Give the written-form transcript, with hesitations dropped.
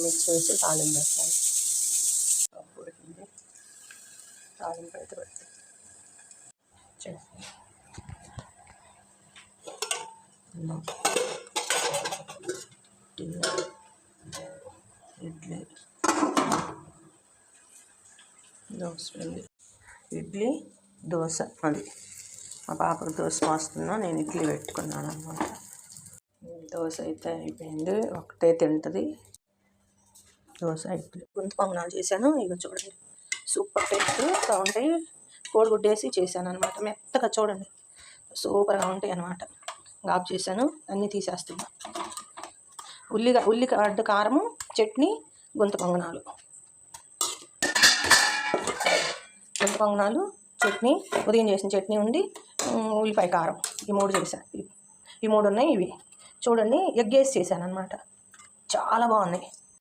Mix చేసి తాలింపు వేస్తాను. ఉడికింది, తాలింపు అయితే పెడతాను. ఇడ్లీ ఇడ్లీ దోశ. అది మా పాపకు దోశ పోస్తున్నా, నేను ఇడ్లీ పెట్టుకున్నాను అన్నమాట. దోశ అయితే అయిపోయింది, ఒకటే తింటుంది. దోశ ఇడ్లీ గుంత పొంగనాలు చేశాను. ఇక చూడండి, సూపర్ టేస్ట్ బాగుంటాయి. కోడిగుడ్డు వేసి చేశాను అనమాట. మెత్తగా చూడండి, సూపర్గా ఉంటాయి అనమాట. ఆఫ్ చేశాను, అన్నీ తీసేస్తున్నా. ఉల్లిగడ్డ కారము, చట్నీ, గుంత పొంగనాలు. చట్నీ, ఉదయం చేసిన చట్నీ ఉంది, ఉల్లిపాయ కారం, ఈ 3 చేశాను. ఈ 3 ఉన్నాయి. ఇవి చూడండి, ఎగ్ వేసి చేశాను అనమాట. చాలా బాగున్నాయి.